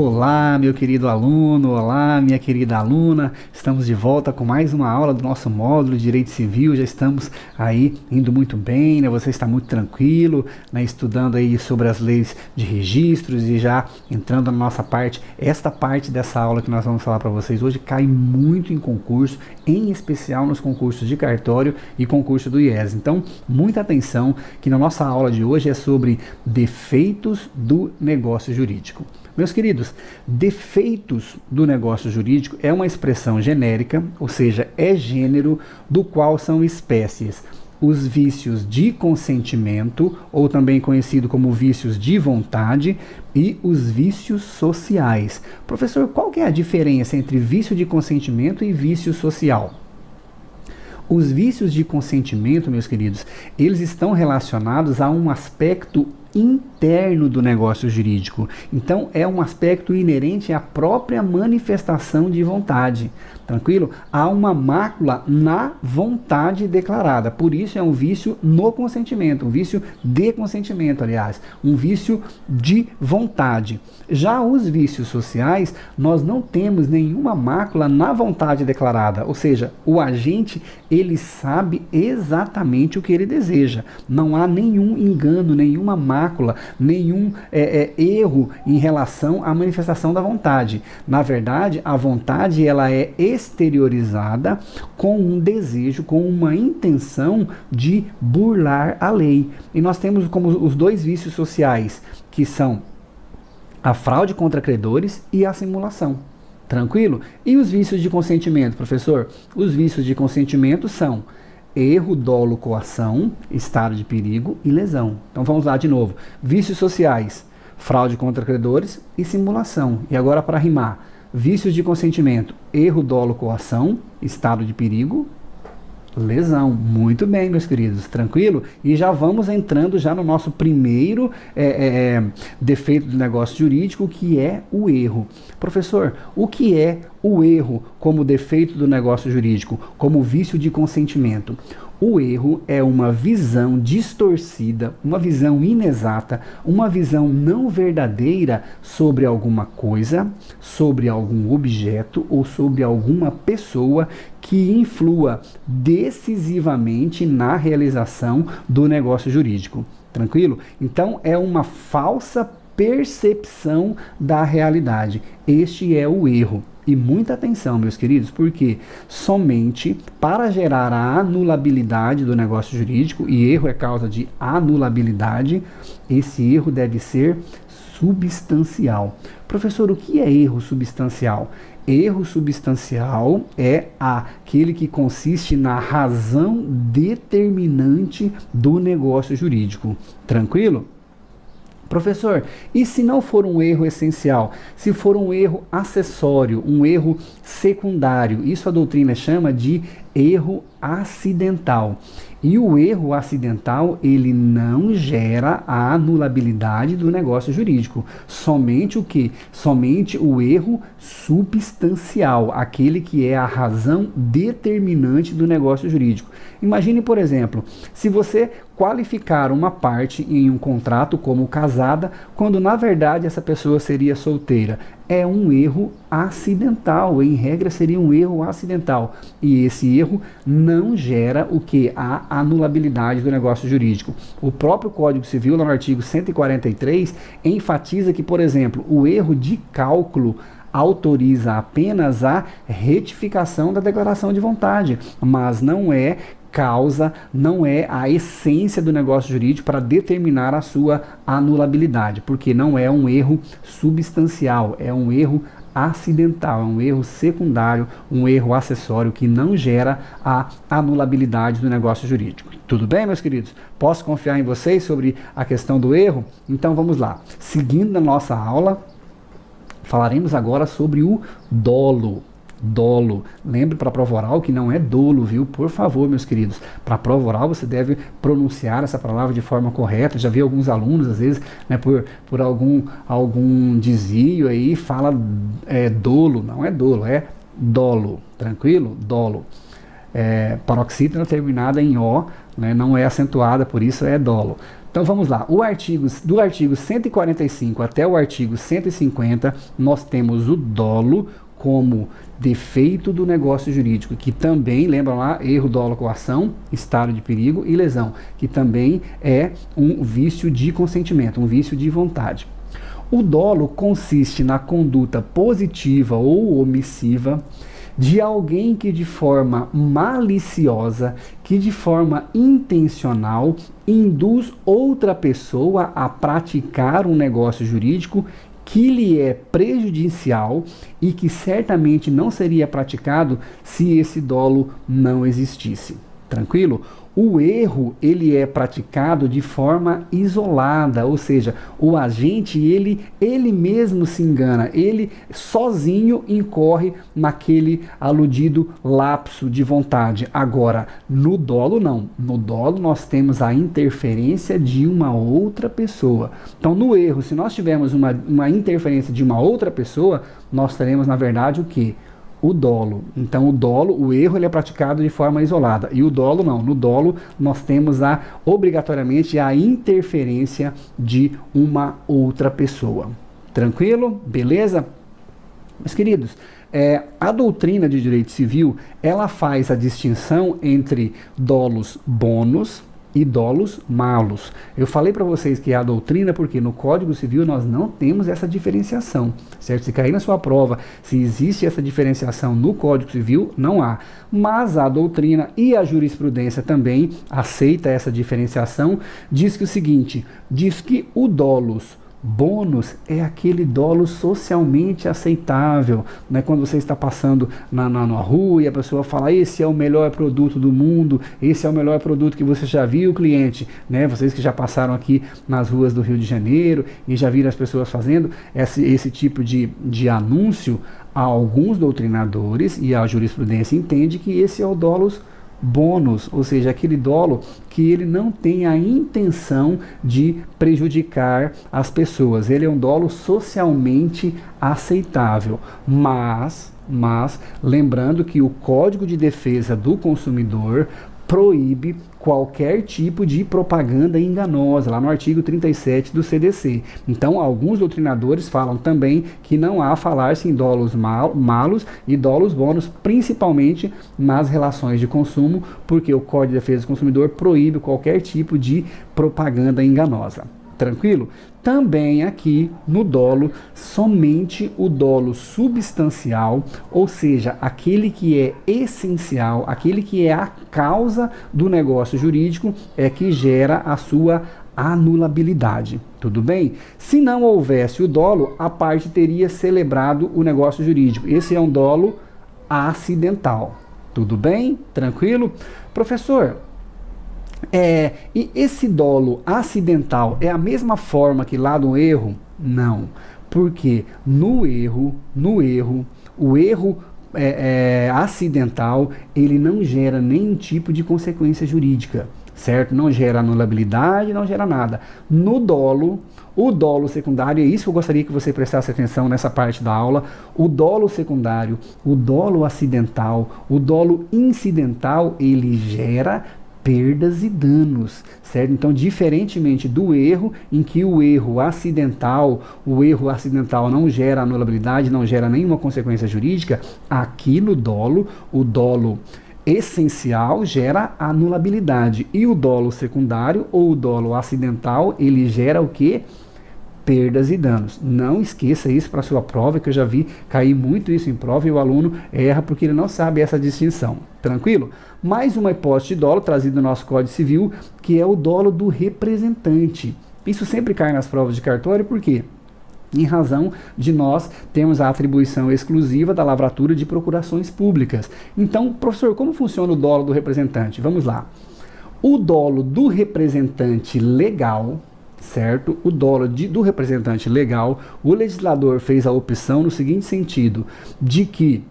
Olá, meu querido aluno, olá, minha querida aluna. Estamos de volta com mais uma aula do nosso módulo de Direito Civil. Já estamos aí indo muito bem, né? Você está muito tranquilo, né? Estudando aí sobre as leis de registros e já entrando na nossa parte. Esta parte dessa aula que nós vamos falar para vocês hoje cai muito em concurso, em especial nos concursos de cartório e concurso do IES. Então, muita atenção que na nossa aula de hoje é sobre defeitos do negócio jurídico. Meus queridos, defeitos do negócio jurídico é uma expressão genérica, ou seja, é gênero do qual são espécies os vícios de consentimento, ou também conhecido como vícios de vontade, e os vícios sociais. Professor, qual que é a diferença entre vício de consentimento e vício social? Os vícios de consentimento, meus queridos, eles estão relacionados a um aspecto interno do negócio jurídico. Então, é um aspecto inerente à própria manifestação de vontade. Tranquilo? Há uma mácula na vontade declarada. Por isso é um vício no consentimento, um vício de consentimento, aliás, um vício de vontade. Já os vícios sociais, nós não temos nenhuma mácula na vontade declarada, ou seja, o agente, ele sabe exatamente o que ele deseja. Não há nenhum engano, nenhuma mácula, nenhum erro em relação à manifestação da vontade. Na verdade, a vontade, ela é exteriorizada com um desejo, com uma intenção de burlar a lei. E nós temos como os dois vícios sociais, que são a fraude contra credores e a simulação. Tranquilo? E os vícios de consentimento, professor? Os vícios de consentimento são erro, dolo, coação, estado de perigo e lesão. Então vamos lá de novo. Vícios sociais, fraude contra credores e simulação. E agora para rimar. Vícios de consentimento, erro, dolo, coação, estado de perigo, lesão. Muito bem, meus queridos, tranquilo? E já vamos entrando já no nosso primeiro defeito do negócio jurídico, que é o erro. Professor, o que é o erro como defeito do negócio jurídico, como vício de consentimento? O erro é uma visão distorcida, uma visão inexata, uma visão não verdadeira sobre alguma coisa, sobre algum objeto ou sobre alguma pessoa que influa decisivamente na realização do negócio jurídico. Tranquilo? Então, é uma falsa percepção da realidade. Este é o erro. E muita atenção, meus queridos, porque somente para gerar a anulabilidade do negócio jurídico, e erro é causa de anulabilidade, esse erro deve ser substancial. Professor, o que é erro substancial? Erro substancial é aquele que consiste na razão determinante do negócio jurídico. Tranquilo? Professor, e se não for um erro essencial, se for um erro acessório, um erro secundário, isso a doutrina chama de erro acidental. E o erro acidental, ele não gera a anulabilidade do negócio jurídico. Somente o quê? Somente o erro substancial, aquele que é a razão determinante do negócio jurídico. Imagine, por exemplo, se você qualificar uma parte em um contrato como casada, quando na verdade essa pessoa seria solteira. É um erro acidental, em regra seria um erro acidental. E esse erro não gera o que? A anulabilidade do negócio jurídico. O próprio Código Civil, no artigo 143, enfatiza que, por exemplo, o erro de cálculo autoriza apenas a retificação da declaração de vontade, mas não é causa, não é a essência do negócio jurídico para determinar a sua anulabilidade, porque não é um erro substancial, é um erro acidental, é um erro secundário, um erro acessório que não gera a anulabilidade do negócio jurídico. Tudo bem, meus queridos? Posso confiar em vocês sobre a questão do erro? Então vamos lá. Seguindo a nossa aula, falaremos agora sobre o dolo. Dolo. Lembre para prova oral que não é dolo, viu? Por favor, meus queridos. Para prova oral você deve pronunciar essa palavra de forma correta. Já vi alguns alunos, às vezes, né, por algum desvio aí, fala dolo. Não é dolo, é dolo. Tranquilo? Dolo. Paroxítona terminada em O, né, não é acentuada, por isso é dolo. Então vamos lá, do artigo 145 até o artigo 150, nós temos o dolo como defeito do negócio jurídico, que também, lembram lá, erro, dolo, coação, estado de perigo e lesão, que também é um vício de consentimento, um vício de vontade. O dolo consiste na conduta positiva ou omissiva de alguém que de forma maliciosa, que de forma intencional, induz outra pessoa a praticar um negócio jurídico que lhe é prejudicial e que certamente não seria praticado se esse dolo não existisse. Tranquilo? O erro, ele é praticado de forma isolada, ou seja, o agente, ele mesmo se engana, ele sozinho incorre naquele aludido lapso de vontade. Agora, no dolo não. No dolo nós temos a interferência de uma outra pessoa. Então, no erro, se nós tivermos uma interferência de uma outra pessoa, nós teremos, na verdade, o quê? O dolo. Então o erro ele é praticado de forma isolada e o dolo não. No dolo nós temos obrigatoriamente a interferência de uma outra pessoa. Tranquilo? Beleza? Meus queridos, a doutrina de direito civil ela faz a distinção entre dolos bônus e dolos malos. Eu falei para vocês que é a doutrina porque no Código Civil nós não temos essa diferenciação, certo? Se cair na sua prova, se existe essa diferenciação no Código Civil, não há. Mas a doutrina e a jurisprudência também aceita essa diferenciação, diz que o seguinte, diz que o dolos bônus é aquele dolo socialmente aceitável, né? Quando você está passando na rua e a pessoa fala, esse é o melhor produto do mundo, esse é o melhor produto que você já viu, cliente, né? Vocês que já passaram aqui nas ruas do Rio de Janeiro e já viram as pessoas fazendo esse tipo de anúncio, alguns doutrinadores e a jurisprudência entende que esse é o dolos bônus, ou seja, aquele dolo que ele não tem a intenção de prejudicar as pessoas. Ele é um dolo socialmente aceitável, mas lembrando que o Código de Defesa do Consumidor proíbe qualquer tipo de propaganda enganosa, lá no artigo 37 do CDC. Então, alguns doutrinadores falam também que não há falar-se em dolos malos e dolos bônus, principalmente nas relações de consumo, porque o Código de Defesa do Consumidor proíbe qualquer tipo de propaganda enganosa. Tranquilo? Também aqui no dolo, somente o dolo substancial, ou seja, aquele que é essencial, aquele que é a causa do negócio jurídico, é que gera a sua anulabilidade. Tudo bem? Se não houvesse o dolo, a parte teria celebrado o negócio jurídico. Esse é um dolo acidental. Tudo bem? Tranquilo? Professor, e esse dolo acidental é a mesma forma que lá do erro? Não, porque no erro, o erro acidental, ele não gera nenhum tipo de consequência jurídica, certo? Não gera anulabilidade, não gera nada. No dolo, o dolo secundário, é isso que eu gostaria que você prestasse atenção nessa parte da aula, o dolo secundário, o dolo acidental, o dolo incidental, ele gera perdas e danos, certo? Então, diferentemente do erro, em que o erro acidental não gera anulabilidade, não gera nenhuma consequência jurídica, aqui no dolo, o dolo essencial gera anulabilidade e o dolo secundário ou o dolo acidental, ele gera o quê? Perdas e danos. Não esqueça isso para sua prova, que eu já vi cair muito isso em prova e o aluno erra porque ele não sabe essa distinção. Tranquilo? Mais uma hipótese de dolo trazida no nosso Código Civil, que é o dolo do representante. Isso sempre cai nas provas de cartório, por quê? Em razão de nós termos a atribuição exclusiva da lavratura de procurações públicas. Então, professor, como funciona o dolo do representante? Vamos lá. O dolo do representante legal, certo? O dolo do representante legal, o legislador fez a opção no seguinte sentido, de que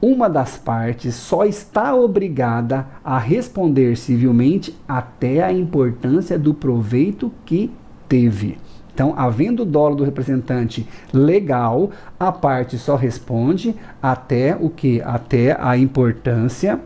uma das partes só está obrigada a responder civilmente até a importância do proveito que teve. Então, havendo o dolo do representante legal, a parte só responde até o que? Até a importância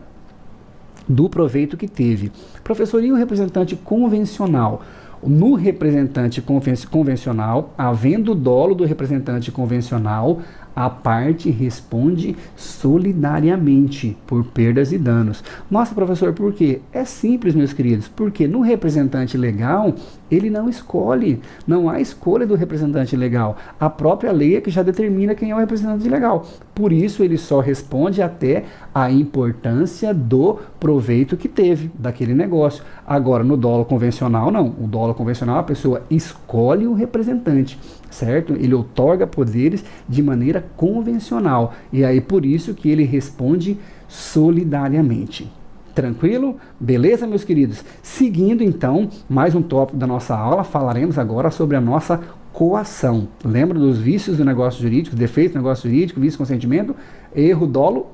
do proveito que teve. Professor, e o representante convencional? No representante convencional, havendo dolo do representante convencional, a parte responde solidariamente por perdas e danos. Nossa, professor, por quê? É simples, meus queridos, porque no representante legal, ele não escolhe, não há escolha do representante legal. A própria lei é que já determina quem é o representante legal. Por isso, ele só responde até a importância do proveito que teve daquele negócio. Agora, no dolo convencional, não. O dolo convencional, a pessoa escolhe o representante, certo? Ele outorga poderes de maneira convencional. E aí, por isso que ele responde solidariamente. Tranquilo? Beleza, meus queridos? Seguindo, então, mais um tópico da nossa aula, falaremos agora sobre a nossa coação. Lembra dos vícios do negócio jurídico, defeitos do negócio jurídico, vício consentimento, erro, dolo?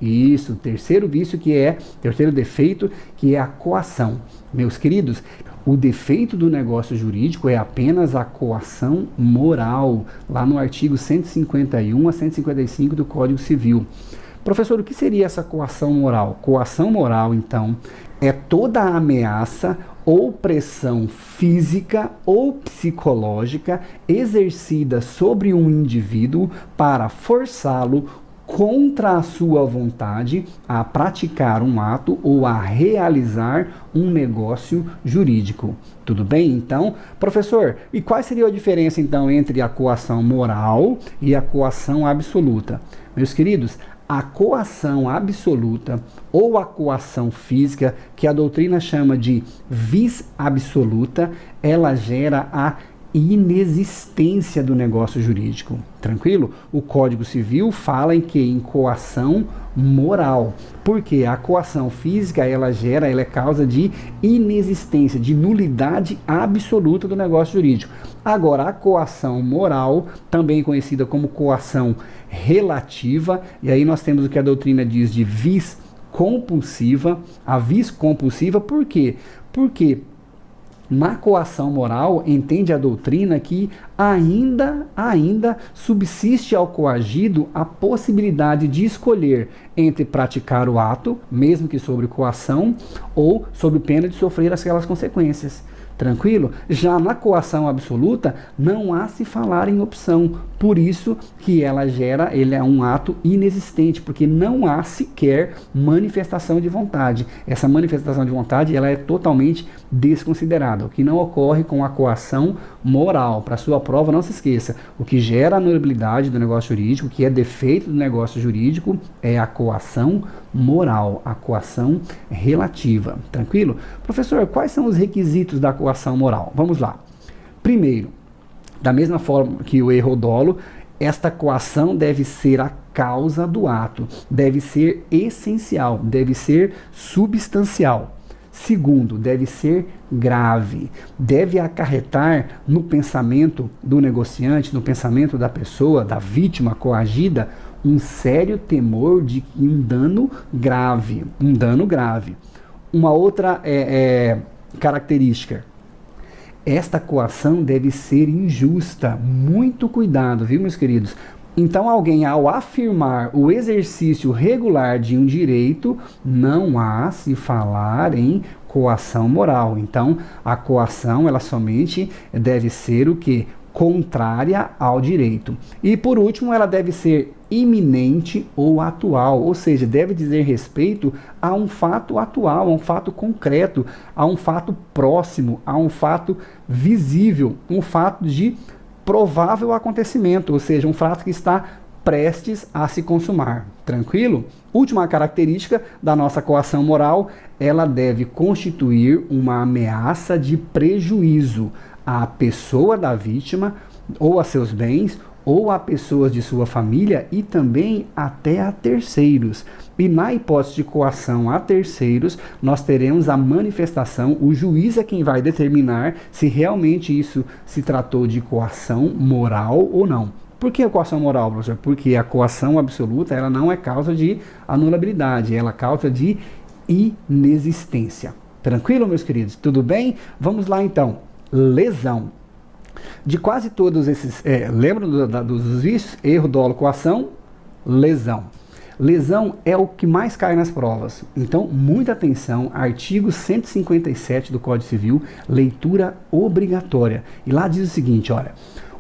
Isso, terceiro defeito, que é a coação. Meus queridos, o defeito do negócio jurídico é apenas a coação moral, lá no artigo 151 a 155 do Código Civil. Professor, o que seria essa coação moral? Coação moral, então, é toda ameaça ou pressão física ou psicológica exercida sobre um indivíduo para forçá-lo contra a sua vontade a praticar um ato ou a realizar um negócio jurídico. Tudo bem? Então, professor, e qual seria a diferença então entre a coação moral e a coação absoluta? Meus queridos, a coação absoluta ou a coação física, que a doutrina chama de vis absoluta, ela gera a inexistência do negócio jurídico. Tranquilo? O Código Civil fala em coação moral, porque a coação física ela é causa de inexistência, de nulidade absoluta do negócio jurídico. Agora, a coação moral, também conhecida como coação relativa, e aí nós temos o que a doutrina diz de vis compulsiva. A vis compulsiva, por quê? Porque na coação moral, entende a doutrina que ainda subsiste ao coagido a possibilidade de escolher entre praticar o ato, mesmo que sob coação, ou sob pena de sofrer aquelas consequências. Tranquilo? Já na coação absoluta, não há se falar em opção. Por isso que ele é um ato inexistente, porque não há sequer manifestação de vontade. Essa manifestação de vontade, ela é totalmente desconsiderada, o que não ocorre com a coação moral. Para sua prova, não se esqueça, o que gera a nulidade do negócio jurídico, que é defeito do negócio jurídico, é a coação moral, a coação relativa. Tranquilo? Professor, quais são os requisitos da coação moral? Vamos lá. Primeiro, da mesma forma que o erro ou dolo, esta coação deve ser a causa do ato, deve ser essencial, deve ser substancial. Segundo, deve ser grave, deve acarretar no pensamento do negociante, no pensamento da pessoa, da vítima coagida, um sério temor de um dano grave, Uma outra característica, esta coação deve ser injusta. Muito cuidado, viu, meus queridos? Então, alguém, ao afirmar o exercício regular de um direito, não há se falar em coação moral. Então, a coação, ela somente deve ser o quê? Contrária ao direito. E, por último, ela deve ser iminente ou atual, ou seja, deve dizer respeito a um fato atual, a um fato concreto, a um fato próximo, a um fato visível, um fato de provável acontecimento, ou seja, um fato que está prestes a se consumar. Tranquilo? Última característica da nossa coação moral, ela deve constituir uma ameaça de prejuízo à pessoa da vítima, ou a seus bens, ou a pessoas de sua família e também até a terceiros. E na hipótese de coação a terceiros, nós teremos a manifestação, o juiz é quem vai determinar se realmente isso se tratou de coação moral ou não. Por que a coação moral, professor? Porque a coação absoluta ela não é causa de anulabilidade, ela é causa de inexistência. Tranquilo, meus queridos? Tudo bem? Vamos lá então. Lesão. De quase todos esses, lembram dos vícios? Erro, dolo, coação, lesão. Lesão é o que mais cai nas provas. Então, muita atenção, artigo 157 do Código Civil, leitura obrigatória. E lá diz o seguinte, olha: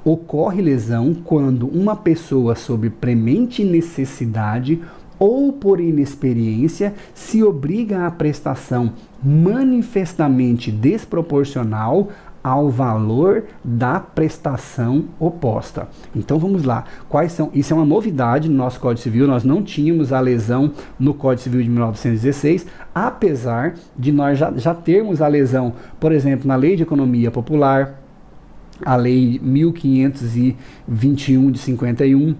ocorre lesão quando uma pessoa sob premente necessidade ou por inexperiência se obriga à prestação manifestamente desproporcional ao valor da prestação oposta. Então vamos lá. Quais são? Isso é uma novidade no nosso Código Civil. Nós não tínhamos a lesão no Código Civil de 1916, apesar de nós já termos a lesão, por exemplo, na Lei de Economia Popular, a Lei 1521 de 51.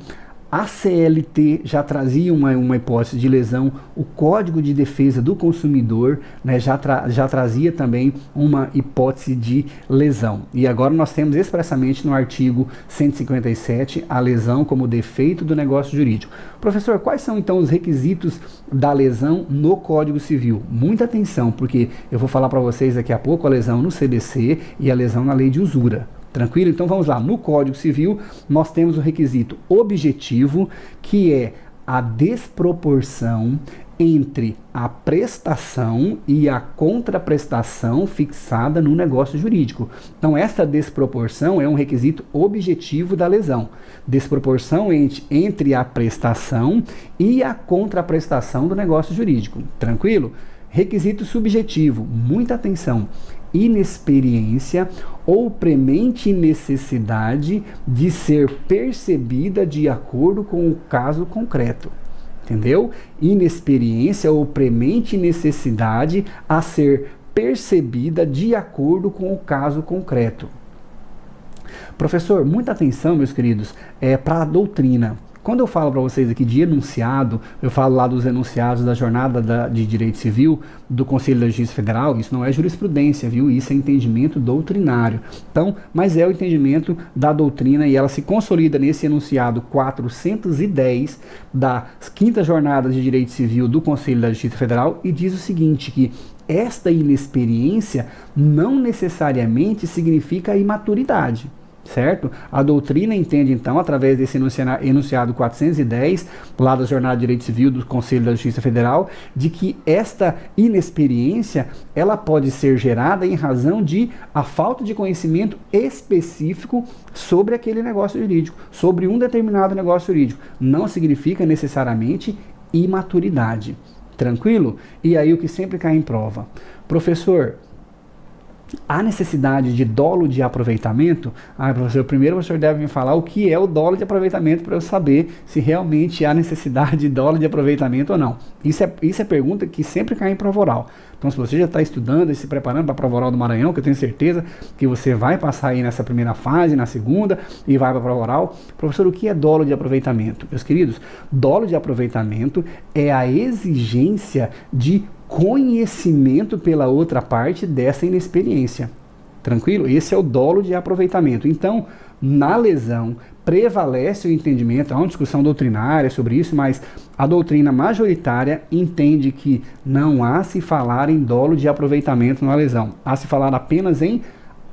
A CLT já trazia uma hipótese de lesão, o Código de Defesa do Consumidor, né, já trazia também uma hipótese de lesão. E agora nós temos expressamente no artigo 157 a lesão como defeito do negócio jurídico. Professor, quais são então os requisitos da lesão no Código Civil? Muita atenção, porque eu vou falar para vocês daqui a pouco a lesão no CDC e a lesão na lei de usura. Tranquilo? Então vamos lá. No Código Civil, nós temos o requisito objetivo, que é a desproporção entre a prestação e a contraprestação fixada no negócio jurídico. Então, essa desproporção é um requisito objetivo da lesão. Desproporção entre a prestação e a contraprestação do negócio jurídico. Tranquilo? Requisito subjetivo, muita atenção: inexperiência ou premente necessidade de ser percebida de acordo com o caso concreto. Entendeu? Inexperiência ou premente necessidade a ser percebida de acordo com o caso concreto. Professor, muita atenção, meus queridos, para a doutrina. Quando eu falo para vocês aqui de enunciado, eu falo lá dos enunciados da Jornada de Direito Civil do Conselho da Justiça Federal. Isso não é jurisprudência, viu? Isso é entendimento doutrinário. Então, mas é o entendimento da doutrina e ela se consolida nesse enunciado 410 da 5ª Jornada de Direito Civil do Conselho da Justiça Federal e diz o seguinte, que esta inexperiência não necessariamente significa imaturidade. Certo? A doutrina entende, então, através desse enunciado 410, lá da Jornada de Direito Civil do Conselho da Justiça Federal, de que esta inexperiência, ela pode ser gerada em razão de a falta de conhecimento específico sobre aquele negócio jurídico, sobre um determinado negócio jurídico. Não significa necessariamente imaturidade. Tranquilo? E aí o que sempre cai em prova. Professor, há necessidade de dolo de aproveitamento? Professor, primeiro o senhor deve me falar o que é o dolo de aproveitamento para eu saber se realmente há necessidade de dolo de aproveitamento ou não. Isso é pergunta que sempre cai em prova oral. Então, se você já está estudando e se preparando para a prova oral do Maranhão, que eu tenho certeza que você vai passar aí nessa primeira fase, na segunda, e vai para a prova oral. Professor, o que é dolo de aproveitamento? Meus queridos, dolo de aproveitamento é a exigência de conhecimento pela outra parte dessa inexperiência. Tranquilo? Esse é o dolo de aproveitamento. Então, na lesão, prevalece o entendimento, há uma discussão doutrinária sobre isso, mas a doutrina majoritária entende que não há se falar em dolo de aproveitamento na lesão. Há se falar apenas em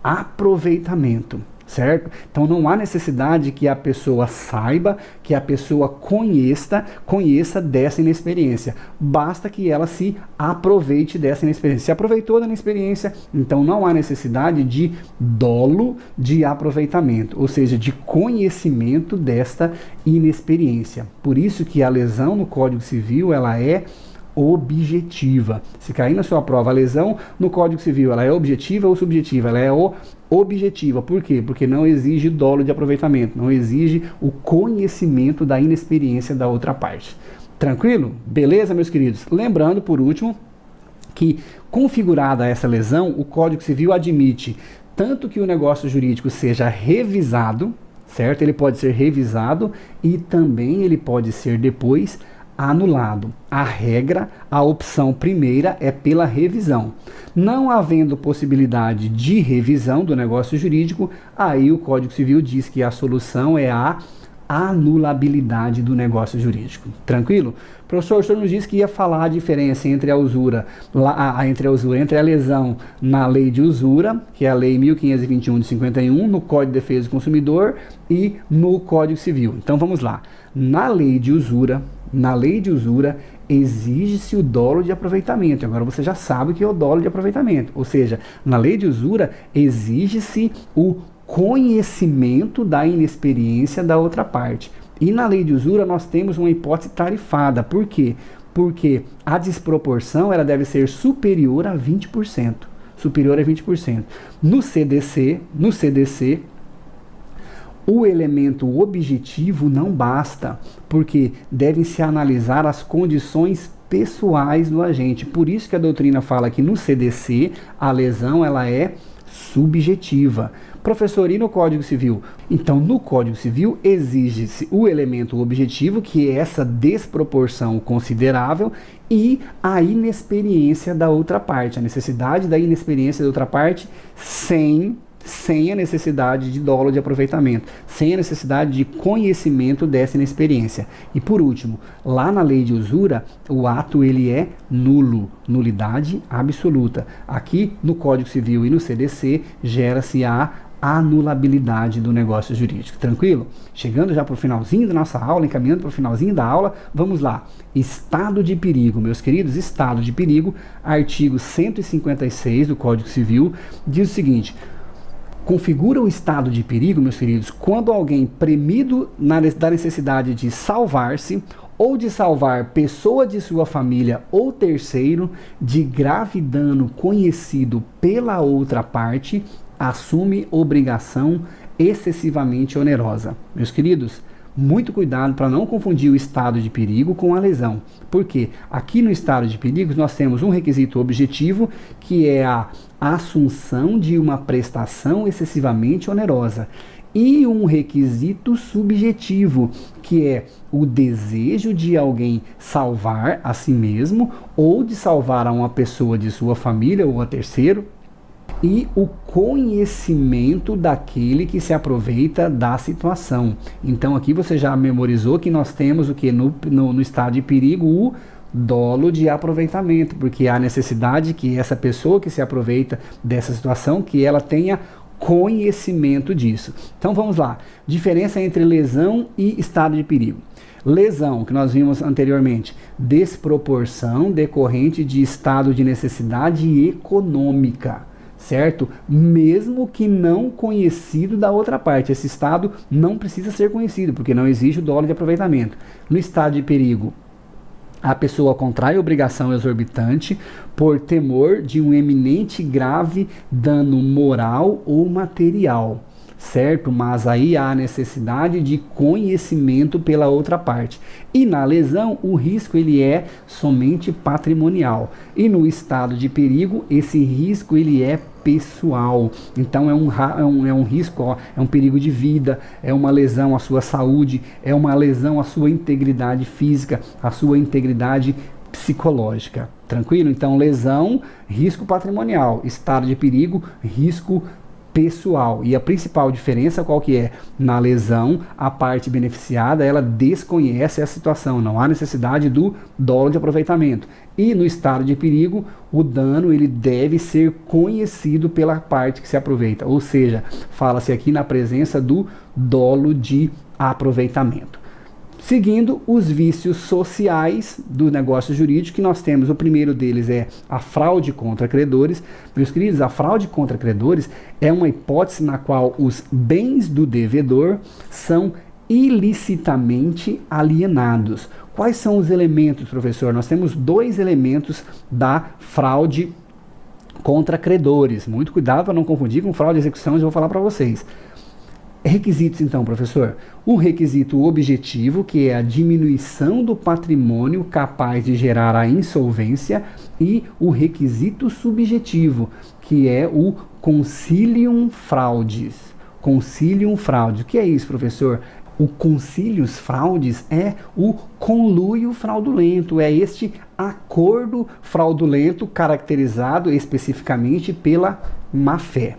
aproveitamento. Certo? Então não há necessidade que a pessoa saiba, que a pessoa conheça dessa inexperiência. Basta que ela se aproveite dessa inexperiência. Se aproveitou da inexperiência, então não há necessidade de dolo de aproveitamento, ou seja, de conhecimento desta inexperiência. Por isso que a lesão no Código Civil, ela é objetiva. Se cair na sua prova a lesão no Código Civil, ela é objetiva ou subjetiva? Ela é objetiva. Por quê? Porque não exige dolo de aproveitamento, não exige o conhecimento da inexperiência da outra parte. Tranquilo? Beleza, meus queridos? Lembrando, por último, que configurada essa lesão, o Código Civil admite tanto que o negócio jurídico seja revisado, certo? Ele pode ser revisado e também ele pode ser depois anulado. A regra, a opção primeira é pela revisão. Não havendo possibilidade de revisão do negócio jurídico, aí o Código Civil diz que a solução é a anulabilidade do negócio jurídico. Tranquilo? Professor, o senhor nos disse que ia falar a diferença entre a usura, entre a lesão na lei de usura, que é a lei 1521 de 51, no Código de Defesa do Consumidor e no Código Civil. Então vamos lá. Na lei de usura, Na lei de usura, exige-se o dolo de aproveitamento. Agora você já sabe o que é o dolo de aproveitamento. Ou seja, na lei de usura, exige-se o conhecimento da inexperiência da outra parte. E na lei de usura, nós temos uma hipótese tarifada. Por quê? Porque a desproporção ela deve ser superior a 20%. Superior a 20%. No CDC, o elemento objetivo não basta, porque devem-se analisar as condições pessoais do agente. Por isso que a doutrina fala que no CDC a lesão ela é subjetiva. Professor, e no Código Civil? Então, no Código Civil exige-se o elemento objetivo, que é essa desproporção considerável, e a inexperiência da outra parte, a necessidade da inexperiência da outra parte sem a necessidade de dolo de aproveitamento, sem a necessidade de conhecimento dessa inexperiência. E por último, lá na lei de usura, o ato ele é nulo, nulidade absoluta. Aqui no Código Civil e no CDC gera-se a anulabilidade do negócio jurídico. Tranquilo? Chegando já para o finalzinho da nossa aula, encaminhando para o finalzinho da aula, vamos lá. Estado de perigo, meus queridos, estado de perigo, artigo 156 do Código Civil, diz o seguinte: configura o estado de perigo, meus queridos, quando alguém premido da necessidade de salvar-se ou de salvar pessoa de sua família ou terceiro de grave dano conhecido pela outra parte, assume obrigação excessivamente onerosa. Meus queridos, muito cuidado para não confundir o estado de perigo com a lesão. Porque aqui no estado de perigo nós temos um requisito objetivo, que é a assunção de uma prestação excessivamente onerosa, e um requisito subjetivo, que é o desejo de alguém salvar a si mesmo ou de salvar a uma pessoa de sua família ou a terceiro, e o conhecimento daquele que se aproveita da situação. Então aqui você já memorizou que nós temos o que no estado de perigo? O dolo de aproveitamento, porque há necessidade que essa pessoa que se aproveita dessa situação, que ela tenha conhecimento disso. Então vamos lá, diferença entre lesão e estado de perigo. Lesão, que nós vimos anteriormente, desproporção decorrente de estado de necessidade econômica, certo? Mesmo que não conhecido da outra parte. Esse estado não precisa ser conhecido, porque não exige o dolo de aproveitamento. No estado de perigo, a pessoa contrai obrigação exorbitante por temor de um eminente grave dano moral ou material, certo? Mas aí há a necessidade de conhecimento pela outra parte. E na lesão, o risco ele é somente patrimonial. E no estado de perigo, esse risco ele é pessoal. Então é um risco, ó, é um perigo de vida, é uma lesão à sua saúde, é uma lesão à sua integridade física, à sua integridade psicológica. Tranquilo? Então lesão, risco patrimonial. Estado de perigo, risco pessoal. E a principal diferença qual que é? Na lesão, a parte beneficiada, ela desconhece a situação, não há necessidade do dolo de aproveitamento. E no estado de perigo, o dano ele deve ser conhecido pela parte que se aproveita, ou seja, fala-se aqui na presença do dolo de aproveitamento. Seguindo os vícios sociais do negócio jurídico, que nós temos, o primeiro deles é a fraude contra credores. Meus queridos, a fraude contra credores é uma hipótese na qual os bens do devedor são ilicitamente alienados. Quais são os elementos, professor? Nós temos dois elementos da fraude contra credores. Muito cuidado para não confundir com fraude e execução, eu vou falar para vocês. Requisitos, então, professor. O requisito objetivo, que é a diminuição do patrimônio capaz de gerar a insolvência, e o requisito subjetivo, que é o consilium fraudis. Consilium fraudis. O que é isso, professor? O consilius fraudis é o conluio fraudulento, é este acordo fraudulento caracterizado especificamente pela má-fé.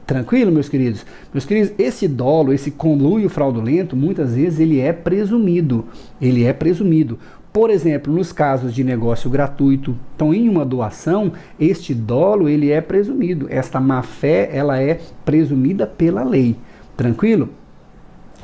Tranquilo, meus queridos? Meus queridos, esse dolo, esse conluio fraudulento, muitas vezes ele é presumido. Ele é presumido. Por exemplo, nos casos de negócio gratuito, então em uma doação, este dolo ele é presumido. Esta má-fé, ela é presumida pela lei. Tranquilo?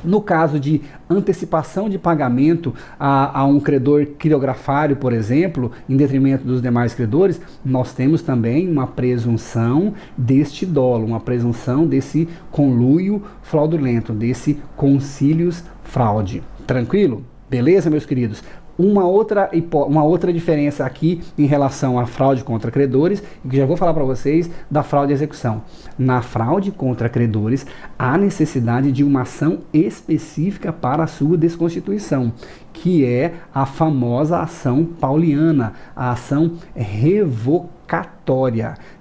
No caso de antecipação de pagamento a um credor quirografário, por exemplo, em detrimento dos demais credores, nós temos também uma presunção deste dolo, uma presunção desse conluio fraudulento, desse concilius fraude. Tranquilo? Beleza, meus queridos? Uma outra diferença aqui em relação à fraude contra credores, que já vou falar para vocês da fraude à execução. Na fraude contra credores, há necessidade de uma ação específica para a sua desconstituição, que é a famosa ação pauliana, a ação revocatória.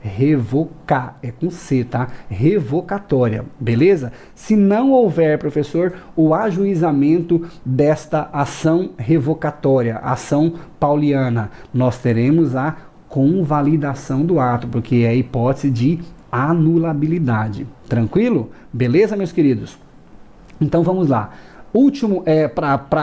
Revocar, é com C, tá? Revocatória, beleza? Se não houver, professor, o ajuizamento desta ação revocatória, ação pauliana, nós teremos a convalidação do ato, porque é a hipótese de anulabilidade. Tranquilo? Beleza, meus queridos? Então vamos lá. Último,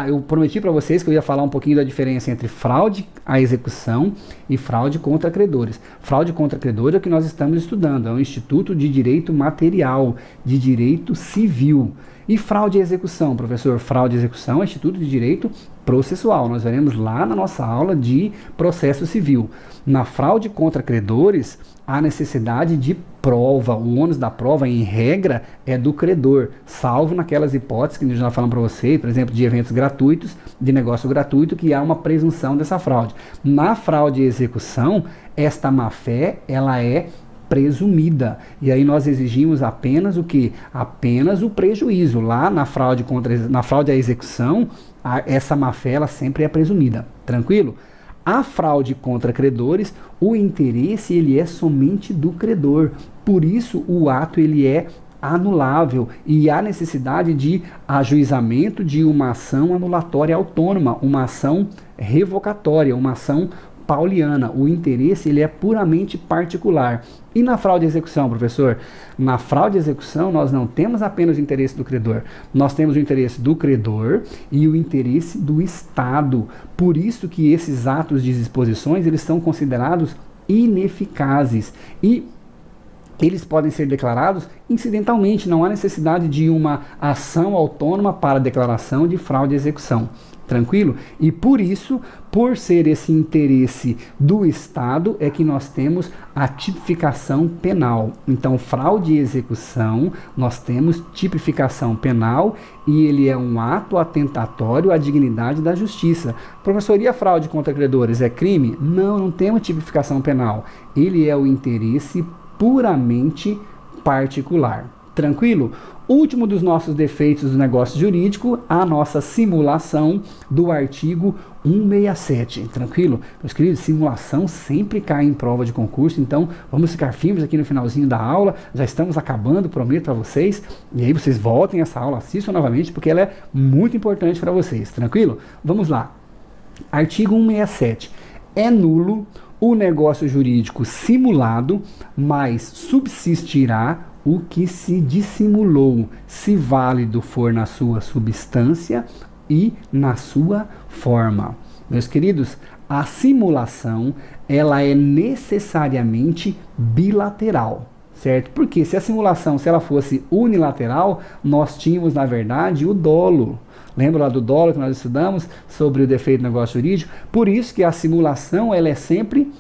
eu prometi para vocês que eu ia falar um pouquinho da diferença entre fraude à execução e fraude contra credores. Fraude contra credores é o que nós estamos estudando, é um Instituto de Direito Material, de Direito Civil. E fraude à execução, professor? Fraude à execução é Instituto de Direito Processual. Nós veremos lá na nossa aula de processo civil. Na fraude contra credores, há necessidade de prova. O ônus da prova, em regra, é do credor, salvo naquelas hipóteses que a gente já falamos para você, por exemplo, de eventos gratuitos, de negócio gratuito, que há uma presunção dessa fraude. Na fraude à execução, esta má-fé, ela é presumida. E aí nós exigimos apenas o que? Apenas o prejuízo. Lá na fraude à execução, essa má-fé ela sempre é presumida. Tranquilo? A fraude contra credores, o interesse ele é somente do credor. Por isso o ato ele é anulável e há necessidade de ajuizamento de uma ação anulatória autônoma, uma ação revocatória, uma ação pauliana. O interesse ele é puramente particular. E na fraude à execução, professor? Na fraude à execução nós não temos apenas o interesse do credor, nós temos o interesse do credor e o interesse do Estado. Por isso que esses atos de disposições eles são considerados ineficazes e eles podem ser declarados incidentalmente, não há necessidade de uma ação autônoma para declaração de fraude à execução. Tranquilo? E por isso, por ser esse interesse do Estado, é que nós temos a tipificação penal. Então, fraude e execução, nós temos tipificação penal e ele é um ato atentatório à dignidade da justiça. Professor, e a fraude contra credores é crime? Não, não temos tipificação penal. Ele é o interesse puramente particular. Tranquilo? Último dos nossos defeitos do negócio jurídico, a nossa simulação do artigo 167. Tranquilo? Meus queridos, simulação sempre cai em prova de concurso, então vamos ficar firmes aqui no finalzinho da aula, já estamos acabando, prometo para vocês, e aí vocês voltem essa aula, assistam novamente, porque ela é muito importante para vocês. Tranquilo? Vamos lá. Artigo 167. É nulo o negócio jurídico simulado, mas subsistirá o que se dissimulou, se válido for na sua substância e na sua forma. Meus queridos, a simulação, ela é necessariamente bilateral, certo? Porque se a simulação, se ela fosse unilateral, nós tínhamos, na verdade, o dolo. Lembra lá do dolo que nós estudamos sobre o defeito do negócio jurídico? Por isso que a simulação, ela é sempre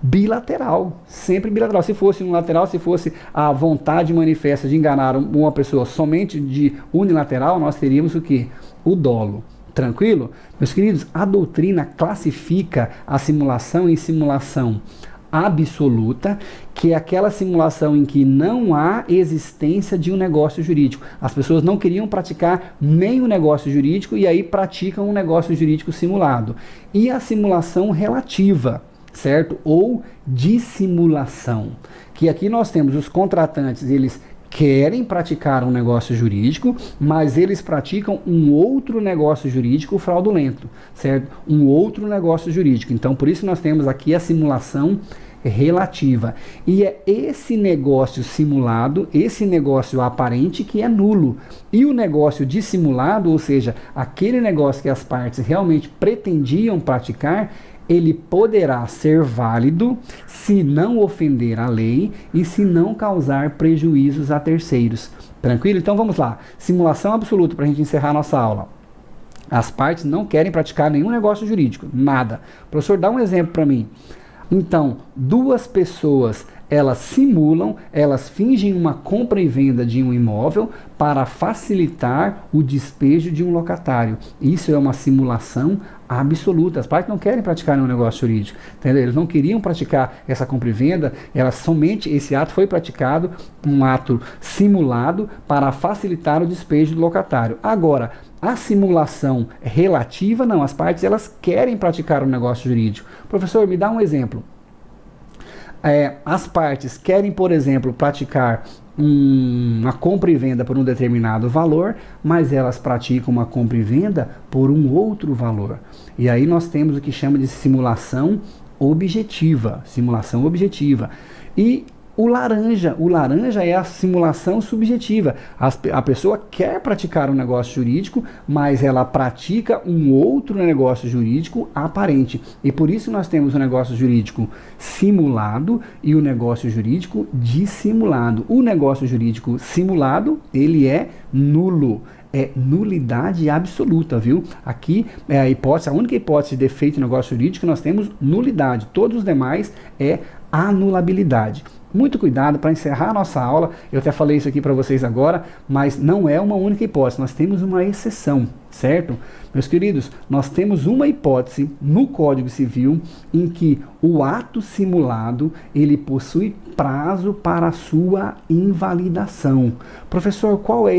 bilateral, sempre bilateral. Se fosse unilateral, se fosse a vontade manifesta de enganar uma pessoa somente de unilateral, nós teríamos o que? O dolo. Tranquilo? Meus queridos, a doutrina classifica a simulação em simulação absoluta, que é aquela simulação em que não há existência de um negócio jurídico. As pessoas não queriam praticar nem o negócio jurídico e aí praticam um negócio jurídico simulado. E a simulação relativa, certo? Ou dissimulação, que aqui nós temos os contratantes, eles querem praticar um negócio jurídico, mas eles praticam um outro negócio jurídico fraudulento, certo? Um outro negócio jurídico. Então, por isso nós temos aqui a simulação relativa. E é esse negócio simulado, esse negócio aparente que é nulo. E o negócio dissimulado, ou seja, aquele negócio que as partes realmente pretendiam praticar, ele poderá ser válido se não ofender a lei e se não causar prejuízos a terceiros. Tranquilo? Então vamos lá. Simulação absoluta para a gente encerrar a nossa aula. As partes não querem praticar nenhum negócio jurídico, nada. Professor, dá um exemplo para mim. Então, duas pessoas, elas simulam, elas fingem uma compra e venda de um imóvel para facilitar o despejo de um locatário. Isso é uma simulação absoluta. As partes não querem praticar nenhum negócio jurídico, entendeu? Eles não queriam praticar essa compra e venda, esse ato foi praticado, um ato simulado para facilitar o despejo do locatário. Agora, a simulação relativa, não, as partes elas querem praticar um negócio jurídico. Professor, me dá um exemplo. As partes querem, por exemplo, praticar uma compra e venda por um determinado valor, mas elas praticam uma compra e venda por um outro valor. E aí nós temos o que chama de simulação objetiva. Simulação objetiva. E o laranja é a simulação subjetiva. A pessoa quer praticar um negócio jurídico, mas ela pratica um outro negócio jurídico aparente. E por isso nós temos o negócio jurídico simulado e o negócio jurídico dissimulado. O negócio jurídico simulado, ele é nulo. É nulidade absoluta, viu? Aqui é a única hipótese de defeito no negócio jurídico, nós temos nulidade. Todos os demais é anulabilidade. Muito cuidado para encerrar a nossa aula, eu até falei isso aqui para vocês agora, mas não é uma única hipótese, nós temos uma exceção, certo? Meus queridos, nós temos uma hipótese no Código Civil em que o ato simulado, ele possui prazo para a sua invalidação. Professor, qual é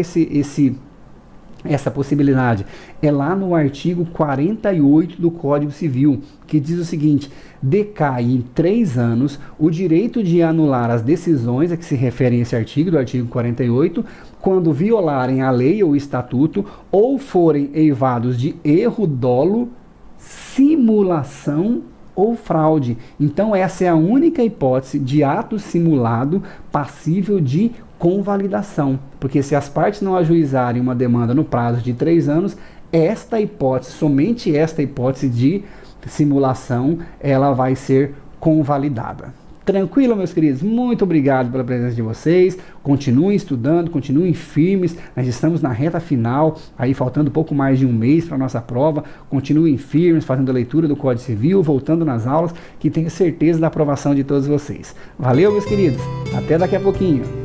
essa possibilidade? É lá no artigo 48 do Código Civil, que diz o seguinte: decai em 3 anos o direito de anular as decisões a que se refere esse artigo, do artigo 48, quando violarem a lei ou o estatuto ou forem eivados de erro, dolo, simulação ou fraude. Então essa é a única hipótese de ato simulado passível de convalidação, porque se as partes não ajuizarem uma demanda no prazo de 3 anos, esta hipótese, somente esta hipótese de simulação, ela vai ser convalidada. Tranquilo, meus queridos? Muito obrigado pela presença de vocês. Continuem estudando, continuem firmes. Nós estamos na reta final, aí faltando pouco mais de um mês para a nossa prova. Continuem firmes, fazendo a leitura do Código Civil, voltando nas aulas, que tenho certeza da aprovação de todos vocês. Valeu, meus queridos. Até daqui a pouquinho.